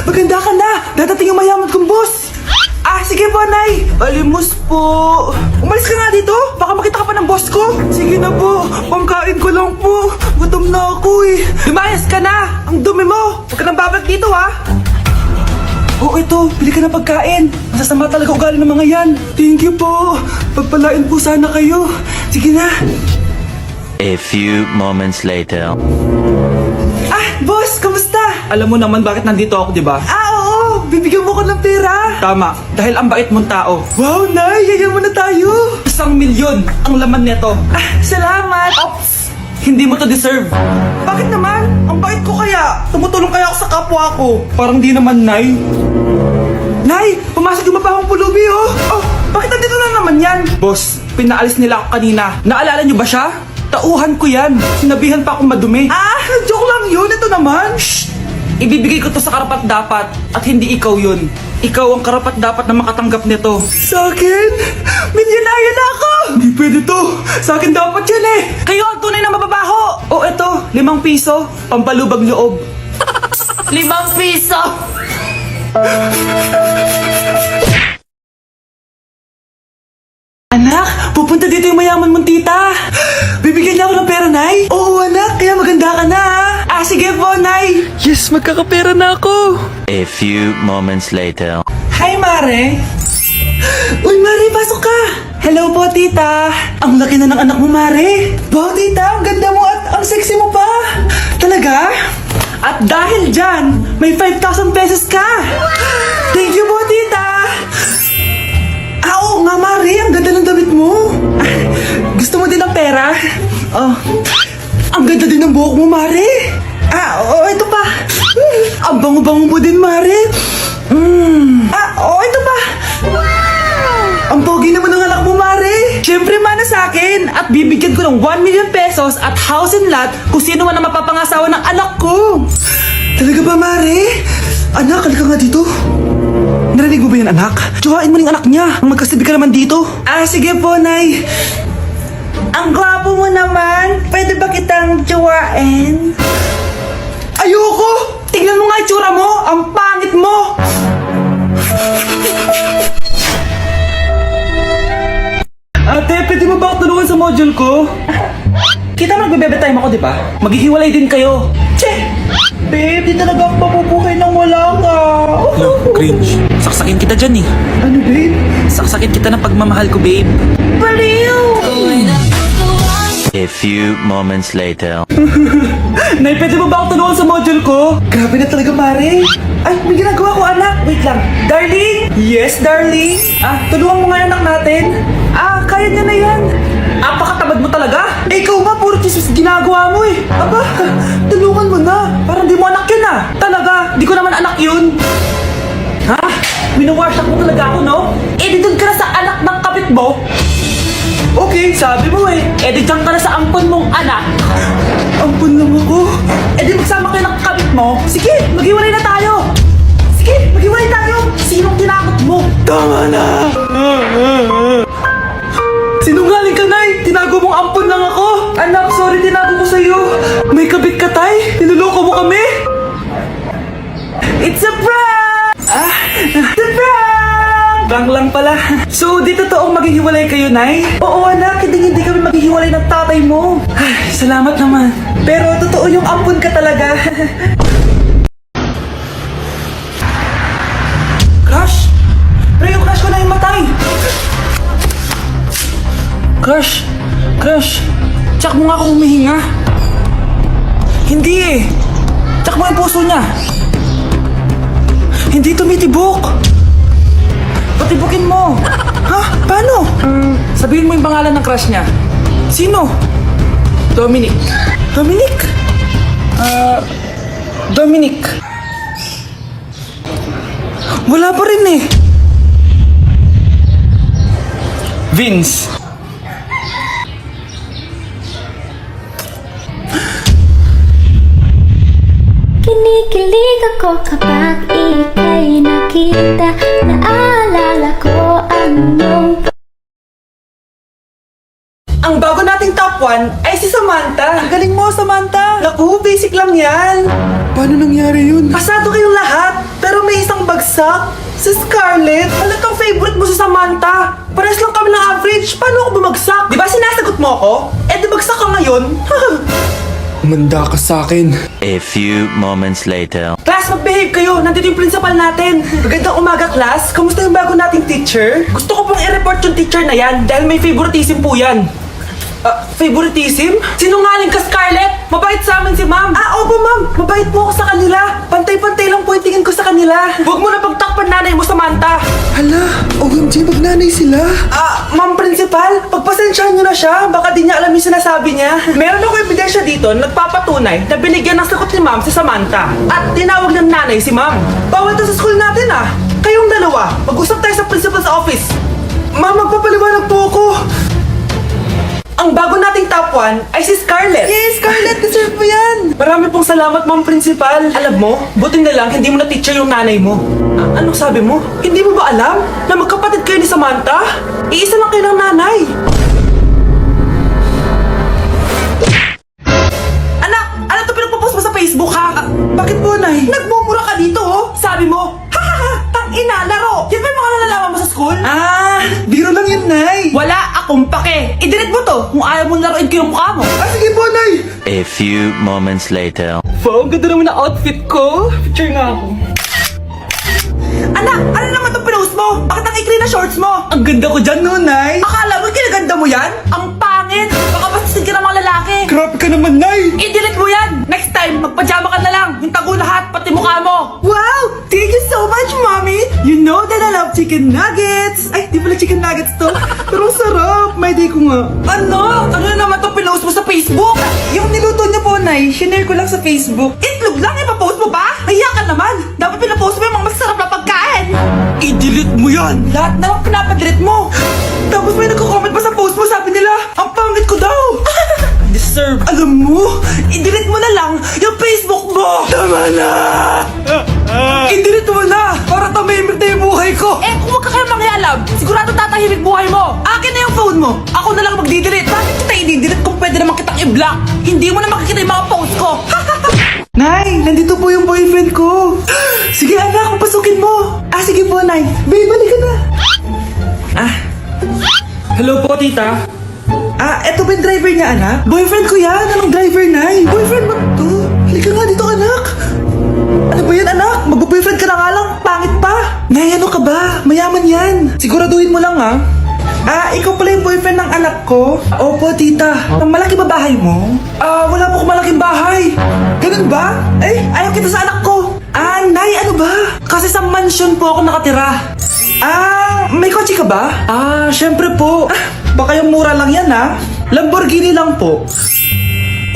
maganda ka na. Dadating yung mayaman kong boss. Sige po, Nay. Alimos po. Umalis ka nga dito. Baka makita ka pa ng boss ko. Sige na po. Pangkain ko lang po. Gutom na ako eh. Lumayas ka na. Ang dumi mo. Huwag ka nang babalik dito, ha. Ito. Bili ka ng pagkain. Masasama talaga ugali ng mga yan. Thank you po. Pagpalain po sana kayo. Sige na. A few moments later. Boss, kamusta? Alam mo naman bakit nandito ako, di ba? Oo. Bibigyan mo ko ng pera. Tama. Dahil ang bait mong tao. Wow, Nay. Yayaman na tayo. 1,000,000 ang laman nito. Salamat. Ops. Hindi mo to deserve. Bakit naman? Ang bait ko kaya. Tumutulong kaya ako sa kapwa ko. Parang di naman, Nay. Nay, pumasok yung mapahong pulubi, oh. Bakit nandito na naman yan? Boss, pinaalis nila ako kanina. Naalala niyo ba siya? Tauhan ko yan. Sinabihan pa akong madumi. Joke lang yun. Ito naman. Shh! Ibibigay ko to sa karapat-dapat at hindi ikaw yun. Ikaw ang karapat-dapat na makatanggap nito. Sa akin? Milyonaryo na ako! Hindi pwede to. Sa akin dapat yan eh. Kayo ang tunay na mababaho. Eto, 5 piso. Pampalubag loob. 5 piso! Anak, pupunta dito yung mayaman mong tita. Bibigyan niya ako ng pera, Nay. Oo, anak. Kaya maganda ka na, ha? Sige po, Nay. Yes, magkakapera na ako. A few moments later. Hi, Mare. Uy, Mare, pasok ka. Hello po, tita. Ang laki na ng anak mo, Mare. Wow, tita. Ang ganda mo at ang sexy mo pa. Talaga? At dahil dyan, may 5,000 pesos ka. Thank you po, tita. Oo nga, Mare. Ang ganda ng damit mo. Gusto mo din ng pera? Ang ganda din ng buhok mo, Mare. Ito pa. Ang bango-bango mo din, Mare. Ito pa. Ang pogi naman ng anak mo, Mare. Siyempre, mana sa akin. At bibigyan ko ng 1,000,000 pesos at house and lot kung sino man ang mapapangasawa ng anak ko. Talaga ba, Mare? Anak, halika nga dito. Narinig mo ba yan, anak? Tsuhain mo ng anak niya. Ang magkasabi ka naman dito. Sige po, Nay. Ang gwapo mo naman. Pwede ba kitang tsuhain? Ayoko! Tingnan mo nga itsura mo. Ang pangit mo. Ate, pwede mo ba ako tulungan sa module ko? Kita mo nagbebebe time ako, di ba? Maghihiwalay din kayo. Che! Babe, di talaga ako mabubuhay nang wala ka. Cringe. Saksakin kita dyan eh. Ano, babe? Saksakin kita ng pagmamahal ko, babe. Baliw! A few moments later. Nay, pwede mo ba ako tulungan sa module ko? Grabe na talaga, Mare. Ay, may ginagawa ko, anak. Wait lang. Darling? Yes, darling? Tulungan mo nga yung anak natin. Kaya niya na yan. Apakatamad mo talaga. Ikaw nga, puro chismis ginagawa mo eh. Aba, tulungan mo na. Parang di mo anak yun Talaga, di ko naman anak yun. Winawarsak mo talaga ako, no? Di doon ka na sa anak ng kapit mo. Okay, sabi mo eh. Di dyan ka na sa ampon mong anak. Ampon lang ako. Di magsama kayo ng kabit mo. Sige, maghiwalay na tayo. Sige, maghiwalay tayo. Sinong tinakot mo? Tama na. Sinungaling ka, Nay. Tinago mong ampon lang ako. Anak, sorry, tinago ko sa'yo. May kabit ka, Tay. Niloloko mo kami. It's a prank! It's a prank! Prank lang pala. So, di totoong maghihiwalay kayo, Nay? Oo, anak. Hindi kami maghihiwalay ng tatay mo. Ay, salamat naman. Pero totoo yung ampon ka talaga. Crush? Pero yung crush ko na yung matay. Crush. Tsak mo nga kung humihinga. Hindi eh. Tsak mo yung puso niya. Hindi tumitibok. Patibukin mo. Paano? Sabihin mo yung pangalan ng crush niya. Sino? Dominic. Dominic. Wala pa rin eh. Vince. Kinikilig ako kapag ika'y nakita. Naalala ko ang iyong Ang bago nating top 1 ay si Samantha. Ang galing mo, Samantha. Naku, basic lang yan. Paano nangyari yun? Pasado kayong lahat, pero bumagsak? Si Scarlett? Halatang favorite mo si Samantha. Pares lang kami ng average. Paano ako bumagsak? Di ba sinasagot mo ako? Eh, di bagsak ka ngayon? Umanda ka sa akin. A few moments later. Class, mag-behave kayo. Nandito yung principal natin. Magandang umaga, class. Kamusta yung bago nating teacher? Gusto ko pong i-report yung teacher na yan dahil may favoritism po yan. Favoritism? Sinungaling ka, Scarlett! Mabait sa amin si ma'am! Opo ma'am! Mabait po ako sa kanila! Pantay-pantay lang po yung tingin ko sa kanila! Huwag mo na pagtakpan nanay mo, Samantha! Hala, OMG, magnanay sila. Ma'am Principal, pagpasensyahan niyo na siya. Baka di niya alam yung sinasabi niya. Meron ako ebidensya dito na nagpapatunay na binigyan ng sagot ni ma'am si Samantha. At tinawag ng nanay si ma'am. Bawal to sa school natin Kayong dalawa, mag-usap tayo sa principal's office. Ma'am, magpapaliwanag po ako. Ang bago nating top 1 ay si Scarlett. Yes, Scarlett, deserve mo yan. Marami pong salamat, Ma'am Principal. Alam mo, buti na lang hindi mo na-teacher yung nanay mo. Anong sabi mo? Hindi mo ba alam na magkapatid kayo ni Samantha? Iisa lang kayo ng nanay. Anak, ano to pinagpo-post mo sa Facebook, ha? Bakit po, Nay? Nagmumura ka dito, Sabi mo, tang-ina, laro. Yan ba yung mga nalalaman mo sa school? Biro lang yun, Nay. Wala akong pake. I-delete mo to kung ayaw mo laruin ko yung mukha mo. Sige po, Nay. A few moments later. Wow, ang ganda naman na outfit ko. Picture nga ako. Anak, ano naman itong pinost mo? Bakit ang ikli na shorts mo? Ang ganda ko dyan, no, Nay? Akala mo kinaganda mo yan? Ang pangit. Baka bastin ka ng mga lalaki. Grabe ka naman, Nay. I-delete mo yan. Next time, magpajama ka na lang. Yung tago lahat, pati mukha mo. Wow! Thank you so much, Mommy. You know that I love chicken nuggets. Ay, di pala chicken nuggets to. Pero sarap. May day ko nga. Ano? Ano na naman itong pinost mo sa Facebook? Yung niluto niya po, Nay. Shinare ko lang sa Facebook. Itlog lang, ipapost mo ba? Hiya ka naman. Dapat pinapost mo yung mga masarap na pagkain. I-delete mo yan. Lahat na lang pinapadelete mo. Tapos may nagko-comment pa sa post mo. Sabi nila, ang pangit ko daw. Deserve. Alam mo, i-delete mo na lang yung Facebook mo. Tama na. I-delete mo na para tumimik na yung buhay ko. Eh, kung wag ka kayo mangyalab, sigurado tatahimik buhay mo. Akin na yung phone mo. Ako na lang magdi-delete. Bakit kita i-delete kung pwede naman kitang i-block? Hindi mo na makikita yung mga post ko. Nay, nandito po yung boyfriend ko. Sige anak, pasukin mo. Sige po, Nay. Babe, balik ka na. Hello po, tita. Eto ba yung driver niya, anak? Boyfriend ko yan. Anong driver, Nay? Boyfriend mo to? Halika nga dito, anak. Ano ba yan, anak? Mag-boyfriend ka na nga lang. Pangit pa. Nay, ano ka ba? Mayaman yan. Siguraduhin mo lang, ikaw pala yung boyfriend ng anak ko? Opo, tita. Malaki ba bahay mo? Wala po akong malaking bahay. Ganun ba? Ayaw kita sa anak ko. Nay, ano ba? Kasi sa mansion po ako nakatira. May kotse ka ba? Syempre po. Baka yung mura lang yan, Lamborghini lang po.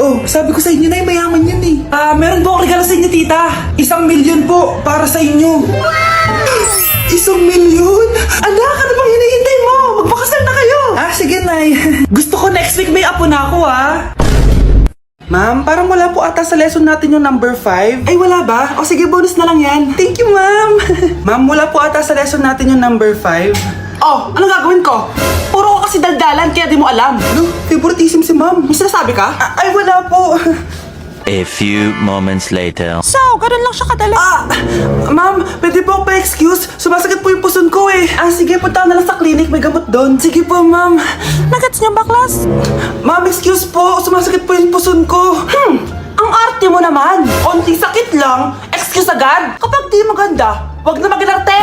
Oh, sabi ko sa inyo, Nay, mayaman yan eh. Meron po akong regalo sa inyo, tita. 1 milyon po para sa inyo. 1 milyon? Anak, ano bang hinihintay mo? Magpakasal na kayo. Sige, Nay. Gusto ko next week may apo na ako, Ma'am, parang wala po ata sa lesson natin yung number 5. Ay, wala ba? O sige, bonus na lang yan. Thank you, ma'am. Ma'am, wala po ata sa lesson natin yung number 5. Oh, anong gagawin ko? Puro ko kasi daldalan, kaya di mo alam. Ano? Favoritism si ma'am. May sinasabi ka? Ay, wala po. A few moments later. So, ganun lang siya kadali. Ma'am, pwede po pa-excuse? Sumasakit po yung puson ko eh. Sige, punta na lang sa clinic. May gamot doon. Sige po, ma'am. Nagets niya ba, class? Ma'am, excuse po. Sumasakit po yung puson ko. Ang arte mo naman. Konting sakit lang. Excuse agad. Kapag di maganda, wag na mag-inarte.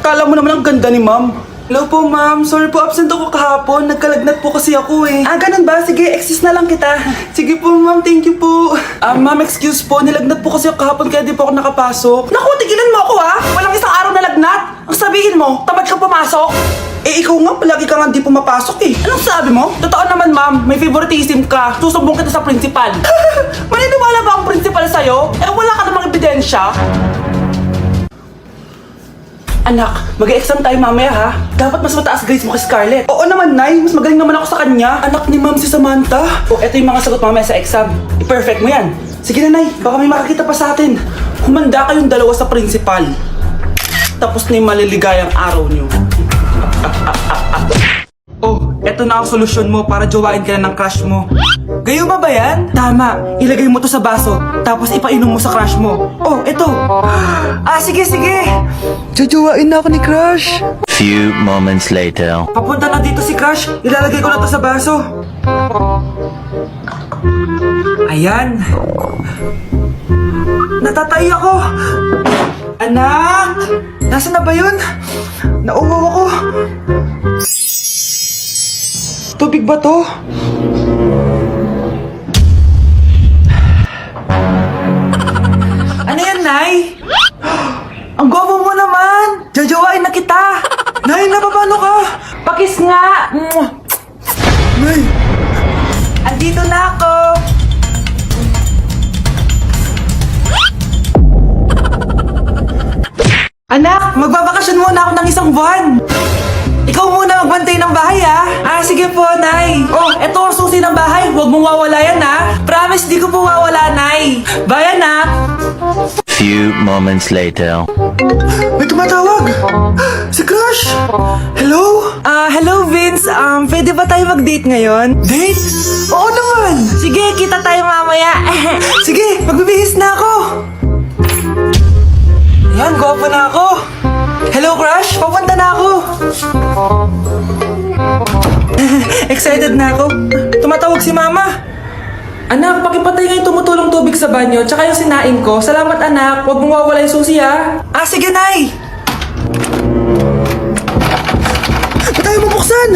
Kala mo naman ang ganda ni ma'am. Hello po, ma'am. Sorry po, absent ako kahapon. Nagkalagnat po kasi ako eh. Ganun ba? Sige, excuse na lang kita. Sige po, ma'am. Thank you po. Ma'am, excuse po. Nilagnat po kasi ako kahapon kaya di po ako nakapasok. Naku, tigilan mo ako Walang isang araw na lagnat. Ang sabihin mo, tamad ka pumasok. Ikaw nga, palagi ka nga di pumapasok eh. Anong sabi mo? Totoo naman, ma'am. May favoritism ka. Susumbong kita sa principal. Maniniwala ba ang principal sa'yo? Wala ka namang ebidensya. Anak, mag-e-exam tayo mamaya Dapat mas mataas grades mo kay Scarlett. Oo naman, Nay. Mas magaling naman ako sa kanya. Anak ni ma'am si Samantha. Eto yung mga sagot mamaya sa exam. I-perfect mo yan. Sige na, Nay. Baka may makakita pa sa atin. Humanda kayong dalawa sa principal. Tapos na yung maliligayang araw niyo. Eto na ang solusyon mo para jowain ka na ng crush mo. Gayuma ba yan? Tama. Ilagay mo to sa baso, tapos ipainom mo sa crush mo. Oh, ito. Sige, sige. Jajawain na ako ni Crush. Few moments later. Papunta na dito si Crush. Ilalagay ko na to sa baso. Ayan. Natatay ako. Anak! Nasaan na ba yun? Nauwaw ako. Tubig ba to? Ano yan, Nay? Ang gwapo mo naman! Jajawain na kita! Nay, napapano ka? Pakis nga! Nay! Andito na ako! Anak, magbabakasyon muna ako ng isang buwan! Ikaw muna magbantay ng bahay, ha? Sige po, Nay. Oh, eto ang susi ng bahay. Huwag mong wawala yan, ha? Promise, di ko po wawala, Nay. Bye, anak. Few moments later. May tumatawag! Si Crush! Hello? Hello, Vince. Pwede ba tayo mag-date ngayon? Date? Oo naman. Sige, kita tayo mamaya. Sige, magbibihis na ako. Yan, gwapo na ako. Hello, Crush. Papunta na ako. Excited na ako. Tumatawag si Mama. Anak, pakipatay nga yung tumutulong tubig sa banyo, tsaka yung sinain ko. Salamat, anak. Huwag mong wawala yung susi, ha? Sige, Nay. Ba't tayo mabuksan?